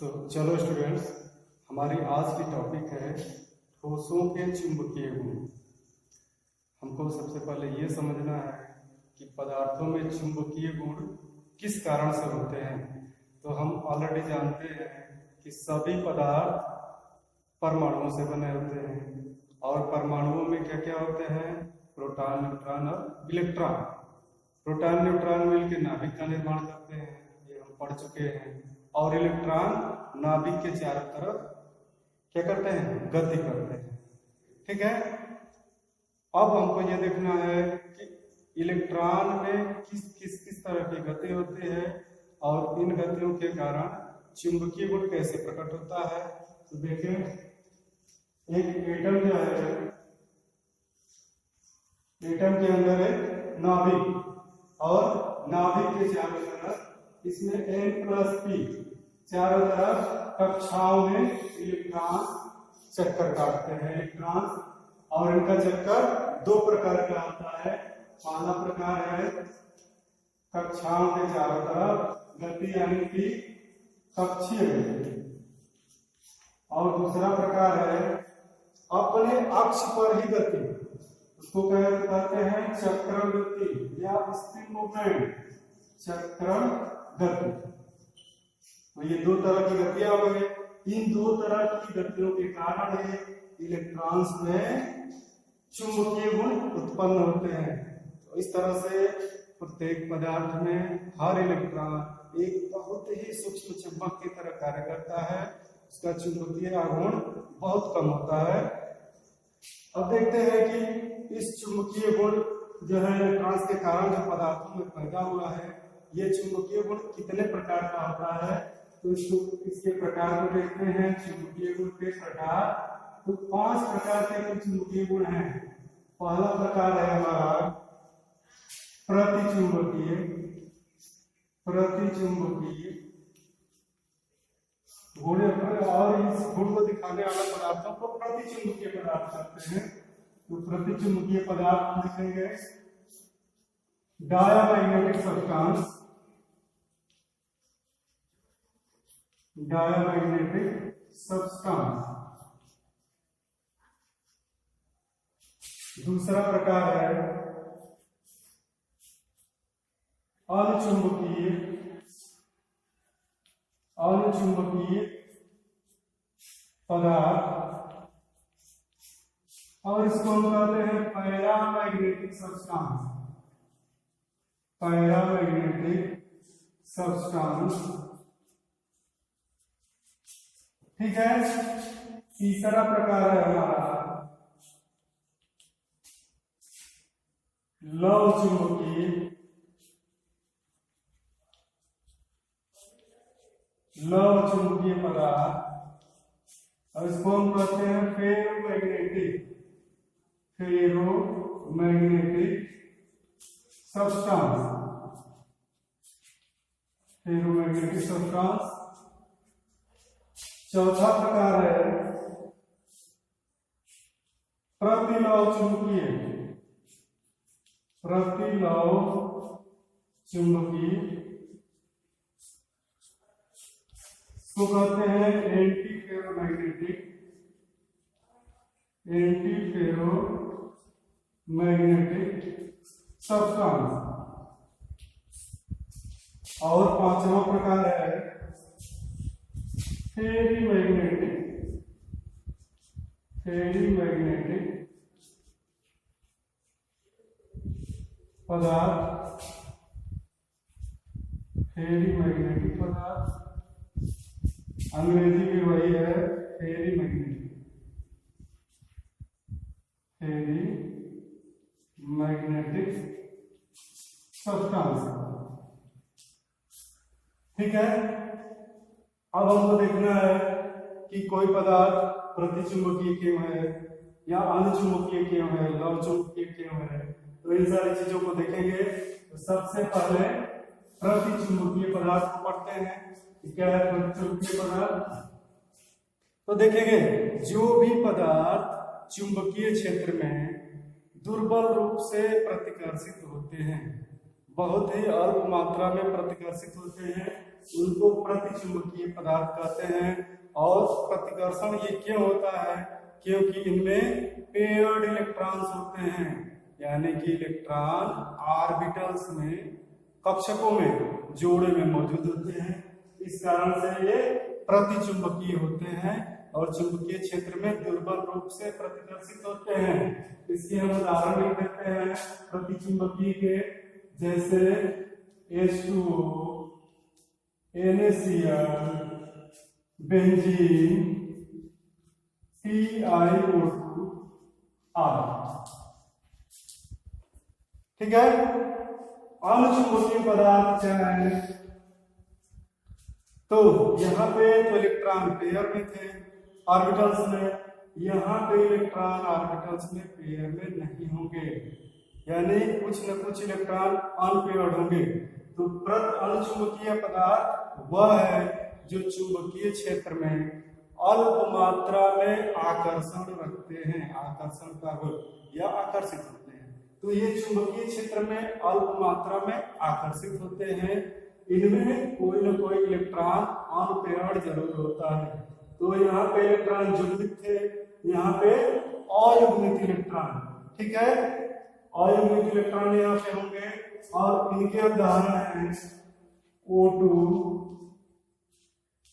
तो चलो स्टूडेंट्स, हमारी आज की टॉपिक है ठोसों के चुंबकीय गुण। हमको सबसे पहले ये समझना है कि पदार्थों में चुंबकीय गुण किस कारण से होते हैं। तो हम ऑलरेडी जानते हैं कि सभी पदार्थ परमाणुओं से बने होते हैं और परमाणुओं में क्या क्या होते हैं, प्रोटॉन, न्यूट्रॉन और इलेक्ट्रॉन। प्रोटॉन न्यूट्रॉन मिलकर नाभिक का निर्माण करते हैं, ये हम पढ़ चुके हैं। और इलेक्ट्रॉन नाभिक के चारों तरफ क्या करते हैं, गति करते हैं। ठीक है, अब हमको ये देखना है कि इलेक्ट्रॉन में किस किस किस तरह की गति होती है और इन गतियों के कारण चुंबकीय गुण कैसे प्रकट होता है। तो देखिए, एक एटम जो है, एटम के अंदर एक नाभिक और नाभिक के चारों तरफ इसमें N+P चारों तरफ कक्षाओं में इलेक्ट्रॉन चक्कर काटते हैं। इलेक्ट्रॉन और इनका चक्कर दो प्रकार का होता है। पहला प्रकार है कक्षाओं के चारों तरफ गति यानी कि कक्षीय गति, और दूसरा प्रकार है अपने अक्ष पर ही गति, उसको कहते हैं चक्रण गति या स्पिन मूवमेंट, चक्रण गति। तो ये दो तरह की गतियां हो गई। इन दो तरह की गतियों के कारण इलेक्ट्रॉन्स में चुंबकीय गुण उत्पन्न होते हैं। तो इस तरह से प्रत्येक पदार्थ में हर इलेक्ट्रॉन एक बहुत ही सूक्ष्म चुंबक की तरह कार्य करता है, उसका चुंबकीय आघूर्ण बहुत कम होता है। अब देखते हैं कि इस चुंबकीय गुण जो है इलेक्ट्रॉन्स के कारण जो पदार्थों में पैदा हुआ है, ये चुंबकीय गुण कितने प्रकार का होता है। तो इसके प्रकार को देखते हैं। चुंबकीय गुण के प्रकार, तो 5 प्रकार के चुंबकीय गुण हैं। पहला प्रकार है हमारा प्रतिचुंबकीय। प्रतिचुंबकीय गुण, और इस गुण को दिखाने वाले पदार्थों को प्रतिचुंबकीय पदार्थ कहते हैं। तो प्रतिचुंबकीय पदार्थ लिखेंगे डायामैग्नेटिक सब्सटेंस, डायामैग्नेटिक सब्सटेंस। दूसरा प्रकार है अनुचुंबकीय। अनुचुंबकीय पदार्थ, और इसको हम कहते हैं पैरामैग्नेटिक सब्सटेंस। पैरामैग्नेटिक सब्सटेंस, ठीक है। तीसरा प्रकार है हमारा लव चुंबकीय। लव चुंबकीय पदार्थ, और इसको हम कहते हैं ferromagnetic. Ferromagnetic substance, ferromagnetic substance. चौथा प्रकार है प्रतिलव चुंबकीय। प्रतिलव चुंबकीय को कहते हैं anti ferromagnetic. Anti ferromagnetic substance. और पांचवा प्रकार है फेरीमैग्नेटिक। फेरीमैग्नेटिक पदार्थ। फेरीमैग्नेटिक पदार्थ, अंग्रेजी में वही है फेरीमैग्नेटिक। फेरीमैग्नेटिक सब्सटेंस, ठीक है। अब हमको देखना है कि कोई पदार्थ प्रतिचुंबकीय क्यों है या अनुचुंबकीय क्यों है, लव चुंबकीय क्यों है। तो इन सारी चीजों को देखेंगे। तो सबसे पहले प्रतिचुंबकीय पदार्थ को पढ़ते हैं कि क्या है प्रतिचुंबकीय पदार्थ। तो देखेंगे, जो भी पदार्थ चुंबकीय क्षेत्र में दुर्बल रूप से प्रतिकर्षित होते हैं, बहुत ही अल्प मात्रा में प्रतिकर्षित होते हैं, उनको प्रतिचुंबकीय पदार्थ कहते हैं। और प्रतिकर्षण ये क्यों होता है? क्योंकि इनमें पेयर्ड इलेक्ट्रॉन्स होते हैं, यानी कि इलेक्ट्रॉन ऑर्बिटल्स में, कक्षकों में जोड़े में मौजूद होते हैं। इस कारण से ये प्रतिचुंबकीय होते हैं और चुंबकीय क्षेत्र में दुर्बल रूप से प्रतिकर्षित होते हैं। इसके हम उदाहरण लिख देते हैं प्रतिचुंबकीय के, जैसे H2O, NaCl, बेंजीन, PiO2 आदि। ठीक है। अनुचुंबकीय पदार्थ क्या है? तो यहाँ पे तो इलेक्ट्रॉन पेयर में थे ऑर्बिटल्स में, यहाँ पे इलेक्ट्रॉन ऑर्बिटल्स में पेयर में नहीं होंगे, यानी कुछ न कुछ इलेक्ट्रॉन अनपेयर्ड होंगे। तो अनुचुंबकीय पदार्थ वह है जो चुंबकीय क्षेत्र में अल्प मात्रा में आकर्षण रखते हैं, आकर्षण का गुण या आकर्षित होते हैं। तो ये चुंबकीय क्षेत्र में अल्प मात्रा में आकर्षित होते हैं। इनमें कोई न कोई इलेक्ट्रॉन अनपेयर्ड जरूर होता है। तो यहाँ पे इलेक्ट्रॉन जुग्मित थे, यहाँ पे अयुग्मित इलेक्ट्रॉन। ठीक है, अयुग्मित इलेक्ट्रॉन यहाँ पे होंगे और इनके उदाहरण हैं O2,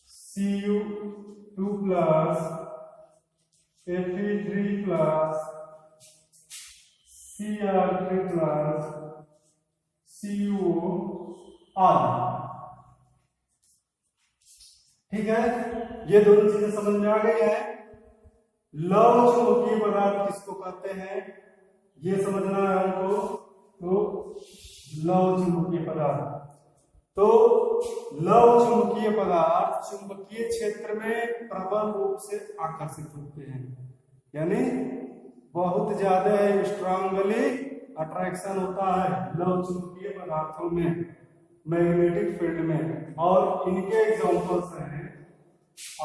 Cu2+, Fe3+, Cr3+, CuO आदि। ठीक है, ये दोनों चीजें समझ में आ गई है। लव चुंबकीय पदार्थ किसको कहते हैं ये समझना है हमको। तो लव चुंबकीय पदार्थ, तो लव चुंबकीय पदार्थ चुंबकीय क्षेत्र में प्रबल रूप से आकर्षित होते हैं, यानी बहुत ज्यादा स्ट्रांगली अट्रैक्शन होता है लव चुंबकीय पदार्थों में, मैग्नेटिक फील्ड में। और इनके एग्जांपल्स हैं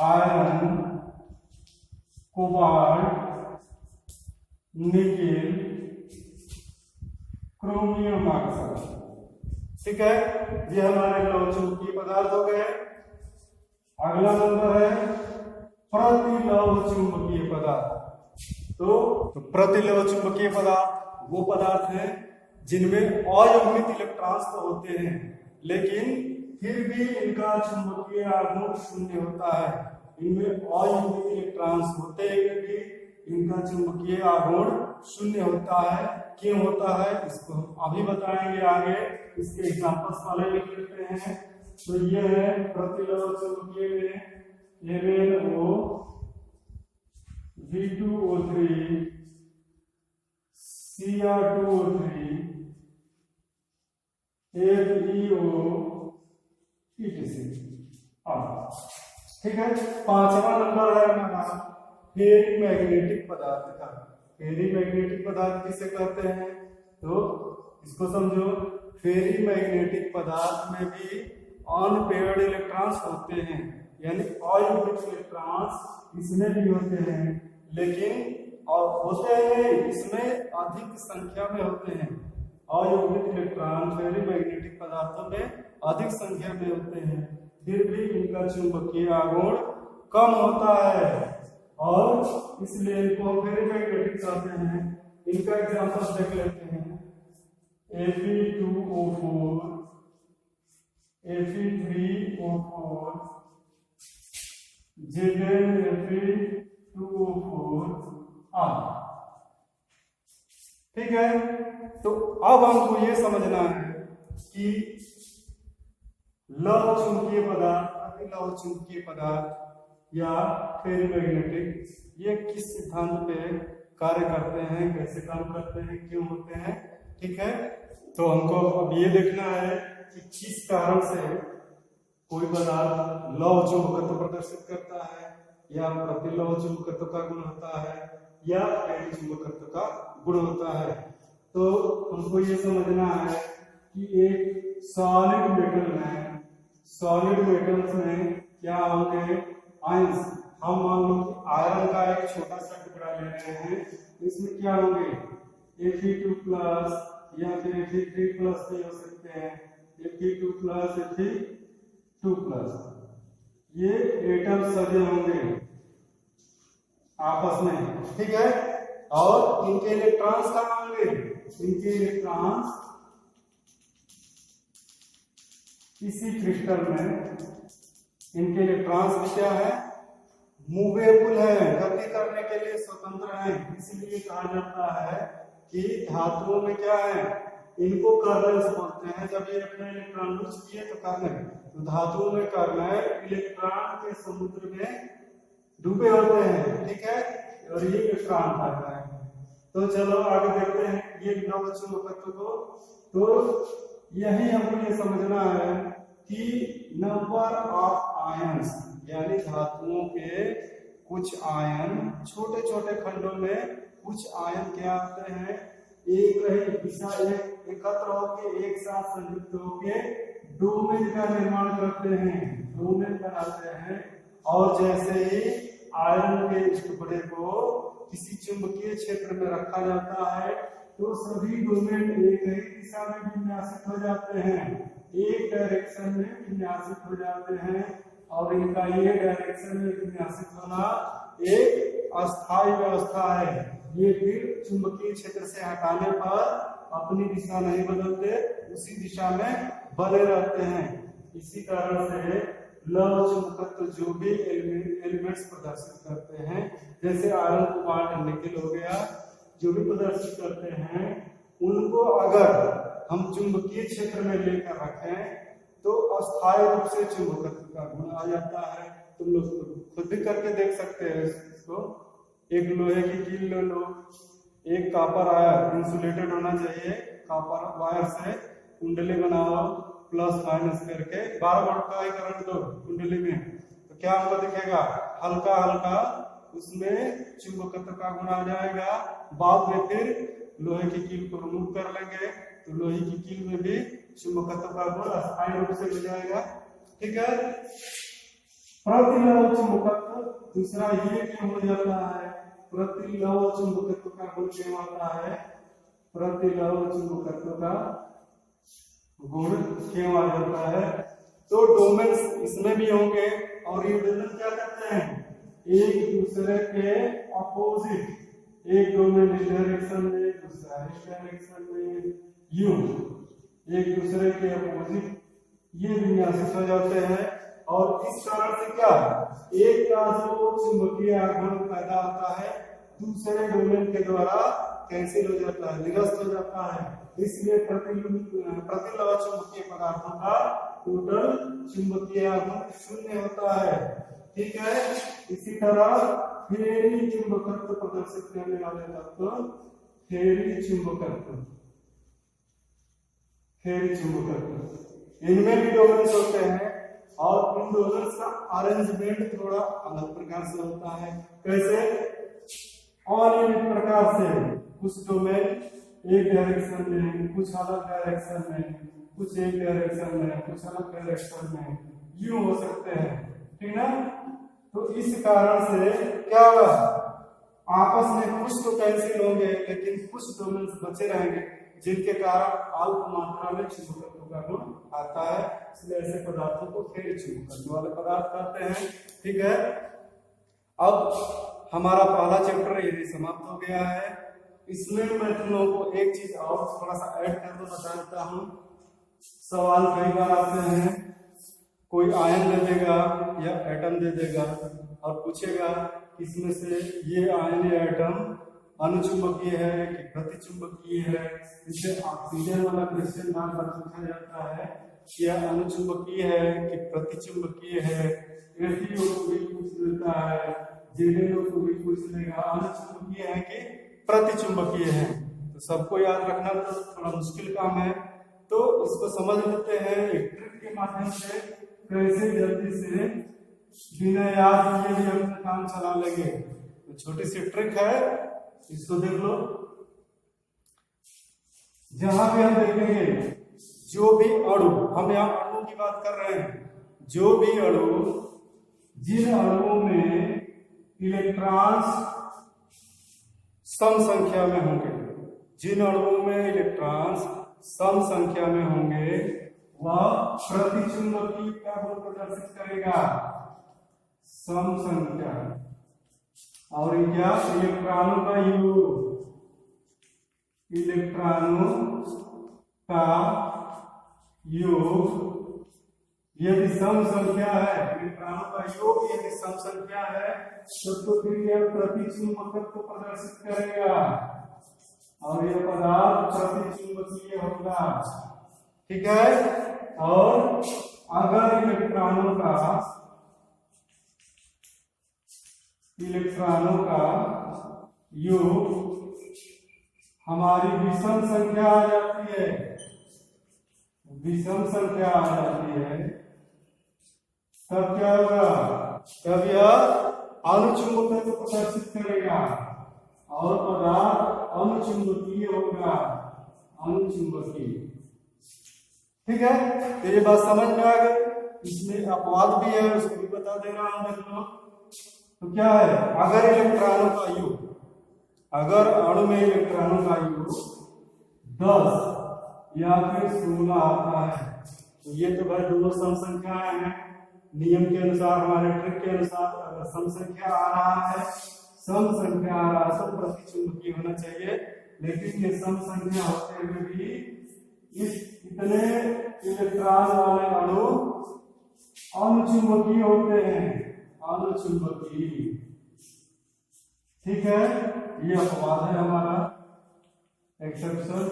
iron, cobalt, nickel, chromium oxide. ठीक है, ये हमारे लव चुंबकीय पदार्थ हो गए। अगला नंबर है प्रतिलव चुंबकीय पदार्थ। तो प्रतिलव चुंबकीय पदार्थ वो पदार्थ है जिनमें अयुग्मित इलेक्ट्रॉन्स तो होते हैं, लेकिन फिर भी इनका चुंबकीय आघूर्ण शून्य होता है। इनमें अयुग्मित इलेक्ट्रॉन्स होते हैं भी इनका चुंबकीय आघूर्ण शून्य होता है। क्यों होता है इसको हम अभी बताएंगे आगे। इसके एग्जांपल्स पहले लिख लेते हैं। तो ये है प्रतिलव चुंबकीय में MnO, V2O3, Cr2O3, FeO, etc। ठीक है, पांचवा नंबर है हमारा फेरी मैग्नेटिक पदार्थ का। फेरी मैग्नेटिक पदार्थ किसे कहते हैं? तो इसको समझो, फेरी मैग्नेटिक पदार्थ में भी अनपेयर्ड इलेक्ट्रॉन्स होते हैं, यानी अयुग्मित इलेक्ट्रॉन्स इसमें भी होते हैं, लेकिन और होते हैं इसमें अधिक संख्या में होते हैं। अयुग्मित इलेक्ट्रॉन फेरी मैग्नेटिक पदार्थों में अधिक संख्या में होते हैं, फिर भी इनका चुंबकीय आघूर्ण कम होता है और इसलिए इनको हम फेरी मैग्नेटिक कहते हैं। इनका एग्जांपल देख लेते हैं। Fe2O4, Fe3O4, ZnFe2O4 आदि। ठीक है, तो अब हमको ये समझना है कि लव चुंबकीय पदार्थ, प्रतिलव चुंबकीय पदार्थ या फेरी मैग्नेटिक ये किस सिद्धांत पे कार्य करते हैं, कैसे काम करते हैं, क्यों होते हैं। ठीक है, तो हमको अब ये देखना है कि किस कारण से कोई पदार्थ लव चुंबकत्व प्रदर्शित करता है, या प्रतिलव चुंबकत्व का गुण होता है, या फेरी चुंबकत्व का गुण होता है। तो हमको ये समझना है कि एक सॉलिड मेटल्स में क्या होंगे आयंस। हम मान लो कि आयरन का एक छोटा सा टुकड़ा ले रहे हैं, इसमें क्या होंगे Fe2+ या फिर Fe3+ भी हो सकते हैं, Fe2+, Fe3 2+। ये एटम सजे होंगे आपस में, ठीक है। और इनके इलेक्ट्रॉन्स कहाँ होंगे? इनके इलेक्ट्रॉन्स इसी क्रिस्टल में, इनके इलेक्ट्रॉन्स भी क्या है? मूवेबल है, गति करने के लिए स्वतंत्र है। इसलिए कहा जाता है कि धातुओं में क्या है? इनको कर्नल्स बोलते हैं। जब ये अपने इलेक्ट्रॉन लॉन्च किए तो कर्नल, तो धातुओं में कर्नल इलेक्ट्रॉन के समुद्र में डूबे होते हैं, ठीक है। और ये इलेक्ट्रॉन भागता है। तो चलो आगे देखते हैं ये लवचुंबकत्व को। तो यही हमको ये समझना है कि नंबर ऑफ आयंस, यानी धातुओं के कुछ आयन छोटे छोटे खंडों में कुछ आयन क्या आते हैं? एक रही दिशा एकत्र होकर एक साथ संयुक्त होकर डोमेन का निर्माण करते हैं, डोमेन बनाते हैं। और जैसे ही आयरन के इस टुकड़े को किसी चुंबकीय क्षेत्र में रखा जाता है तो सभी डोमेन एक ही दिशा में विन्यासित हो जाते हैं, एक डायरेक्शन में विन्यासित हो जाते हैं। और इनका ये डायरेक्शन में विन्यासित होना एक अस्थायी व्यवस्था है। ये फिर चुंबकीय क्षेत्र से हटाने पर अपनी दिशा नहीं बदलते, उसी दिशा में बने रहते हैं। इसी कारण से लव चुंबकत्व जो भी एलिमेंट्स प्रदर्शित करते हैं, जैसे आयरन कोबाल्ट निकेल हो गया, जो भी प्रदर्शित करते हैं उनको अगर हम चुंबकीय क्षेत्र में लेकर रखें तो अस्थायी रूप से चुंबकत्व का गुण आ जाता है। तुम लोग खुद भी करके देख सकते हैं इसको। एक लोहे की कील ले लो, एक कॉपर आयर इंसुलेटेड होना चाहिए, कॉपर वायर से कुंडली बनाओ प्लस माइनस करके 12 वोल्ट का ही करंट दो कुंडली में, तो क्या हमको दिखेगा? हल्का हल्का उसमें चुंबकत्व का गुण आ जाएगा। बाद में फिर लोहे की कील को रिमूव कर लेंगे तो लोहे की कील में भी चुंबकत्व का गुण अस्थायी रूप से मिल जाएगा, ठीक है। प्रतिलव चुंबकत्व दूसरा ये क्यों हो जाता है? प्रतिलव चुंबकत्व का गुण क्यों आता है? प्रतिलव चुंबकत्व का गुण क्यों आ जाता है? तो डोमेन्स इसमें भी होंगे और ये डोमेन क्या करते हैं? एक दूसरे के अपोजिट, एक डोमेन इस डायरेक्शन में, दूसरा इस डायरेक्शन में, यूं एक दूसरे के अपोजिट ये विन्यासित हो जाते हैं। और इस कारण से क्या, एक का जो चुंबकीय आघूर्ण पैदा होता है दूसरे डोमेन के द्वारा कैंसिल हो जाता है, निरस्त हो जाता है। इसलिए प्रतिलव चुंबकीय पदार्थों का टोटल चुंबकीय आघूर्ण शून्य होता है, ठीक है। इसी तरह फेरी चुंबकत्व प्रदर्शित करने वाले तत्व फेरी चुंबकत्व, फेरी चुंबकत्व, इनमें भी डोमेन्स होते हैं और इन डोमेन्स का अरेंजमेंट थोड़ा अलग प्रकार से होता है। कैसे? अनियमित प्रकार से, कुछ डोमेन एक डायरेक्शन में, कुछ अलग डायरेक्शन में, कुछ एक डायरेक्शन में, कुछ अलग डायरेक्शन में, यूं हो सकते हैं, ठीक ना। तो इस कारण से क्या होगा? आपस में कुछ तो कैंसिल होंगे लेकिन कुछ डोमेन्स बचे रहेंगे जिनके कारण अल्प मात्रा में चुंबकत्व का गुण आता है। इसलिए ऐसे पदार्थों को फेरी चुंबकत्व वाले पदार्थ कहते हैं, ठीक है। अब हमारा पहला चैप्टर यही समाप्त हो गया है। इसमें मैं तुम लोगों को एक चीज और थोड़ा सा ऐड करके बता देता हूँ। सवाल कई बार आते हैं, कोई आयन दे देगा या एटम दे देगा और पूछेगा इसमें से ये आयन या एटम अनुचुंबकीय है कि प्रतिचुंबकीय है। इसे ऑक्सीजन वाला क्वेश्चन बार बार पूछा जाता है कि यह अनुचुंबकीय है कि प्रतिचुंबकीय है। एसीओ को भी पूछ लेता है, जेडीओ को भी पूछ लेगा अनुचुंबकीय है कि प्रतिचुंबकीय है। तो सबको याद रखना तो थोड़ा मुश्किल काम है, तो इसको समझ लेते हैं एक ट्रिक के माध्यम से, कैसे जल्दी से बिना याद किए भी अपना काम चला लेंगे। तो छोटी सी ट्रिक है, इसको देख लो। जहां भी हम देखेंगे जो भी अणु, हम यहाँ अणुओं की बात कर रहे हैं, जो भी अणु, जिन अणुओं में इलेक्ट्रॉन्स सम संख्या में होंगे, जिन अणुओं में इलेक्ट्रॉन्स सम संख्या में होंगे वह प्रतिचुंबकीय का गुण प्रदर्शित करेगा, सम संख्या। और क्या, इलेक्ट्रॉनों का योग, इलेक्ट्रॉनों का योग यदि सम संख्या है, इलेक्ट्रॉनों का योग यदि सम संख्या है तो फिर यह प्रतिचुंबकत्व को प्रदर्शित करेगा और यह पदार्थ प्रतिचुंबकीय होगा। ठीक है। और अगर इलेक्ट्रॉनों का योग हमारी विषम संख्या आ जाती है, विषम संख्या आ जाती है, तब क्या होगा, तब यह अनुचुंबकत्व को प्रदर्शित करेगा और पदार्थ अनुचुंबकीय होगा, अनुचुंबकीय। ठीक है, तो ये बात समझ में आ गई। इसमें अपवाद भी है, उसको भी बता दे रहा हूं मैं। तो क्या है, अगर इलेक्ट्रॉनों का योग, अगर अणु में इलेक्ट्रॉनों का योग 10 या फिर 16 आता है तो ये तो भाई दोनों सम संख्याएं हैं। नियम के अनुसार, हमारे ट्रिक के अनुसार अगर सम संख्या आ रहा है, सम संख्या आ रहा है तो प्रतिचुंबकीय होना चाहिए। लेकिन ये सम संख्या होते हुए भी इस इतने इलेक्ट्रॉन वाले अणु अनुचुंबकीय होते हैं, अनुचुंबकीय। ठीक है, ये अपवाद है हमारा, एक्सेप्शन।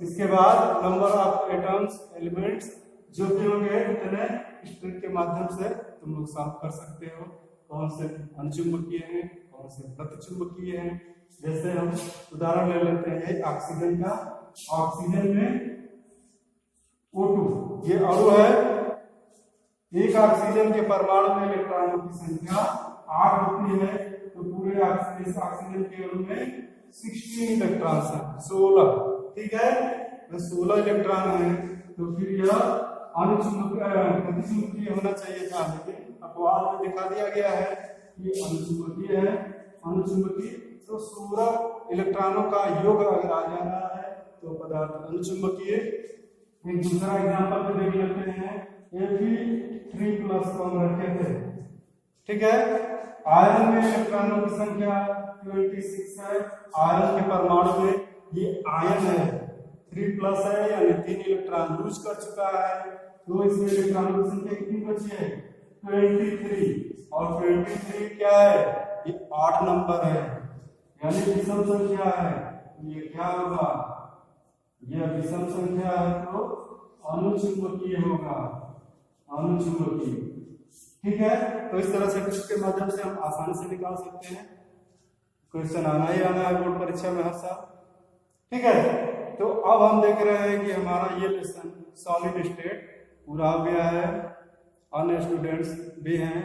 इसके बाद नंबर ऑफ एटम्स, एलिमेंट्स जो भी होंगे इतने, इस ट्रिक के माध्यम से तुम लोग साफ कर सकते हो कौन से अनुचुंबकीय हैं, कौन से प्रतिचुंबकीय हैं। जैसे हम उदाहरण ले लेते हैं ऑक्सीजन का। ऑक्सीजन में O2 ये अणु है, एक ऑक्सीजन के परमाणु में इलेक्ट्रॉनों की संख्या 8 होती है, तो पूरे ऑक्सीजन के अणु में 16 इलेक्ट्रॉन है, 16। ठीक है, तो 16 इलेक्ट्रॉन है, तो फिर यह प्रतिचुंबकीय होना चाहिए था, लेकिन अपवाद में दिखा दिया गया है कि अनुचुंबकीय है। अनुचुंबकीय तो 16 इलेक्ट्रॉनों का योग अगर आ जा रहा है तो पदार्थ अनुचुंबकीय। एक दूसरा एग्जांपल भी देख लेते हैं, Fe3+ को हम रखे थे। ठीक है, आयरन में इलेक्ट्रॉनों की संख्या 26 है, आयरन के परमाणु में ये आयन है, 3+ है, यानी 3 इलेक्ट्रॉन लूज कर चुका है, तो इसमें इलेक्ट्रॉनों की संख्या कितनी बची है, 23। और 23 क्या है, ये 8 नंबर है, यानी विषम संख्या है। ये क्या होगा, यह विषम संख्या है तो अनुचुंबकीय होगा, अनुचुंबकीय। ठीक है, तो इस तरह से ट्रिक के माध्यम से हम आसानी से निकाल सकते हैं। क्वेश्चन आना ही आना है बोर्ड परीक्षा में हर साल। ठीक है, तो अब हम देख रहे हैं कि हमारा ये लेसन सॉलिड स्टेट पूरा हो गया है। अन्य स्टूडेंट्स भी हैं,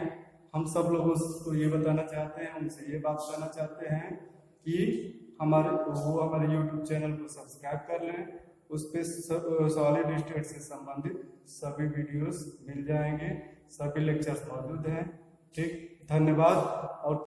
हम सब लोगों को ये बताना चाहते हैं, उनसे ये बात कहना चाहते हैं कि हमारे YouTube चैनल को सब्सक्राइब कर लें, उस पर सॉलिड स्टेट से संबंधित सभी वीडियोस मिल जाएंगे, सभी लेक्चर्स मौजूद हैं। ठीक, धन्यवाद। और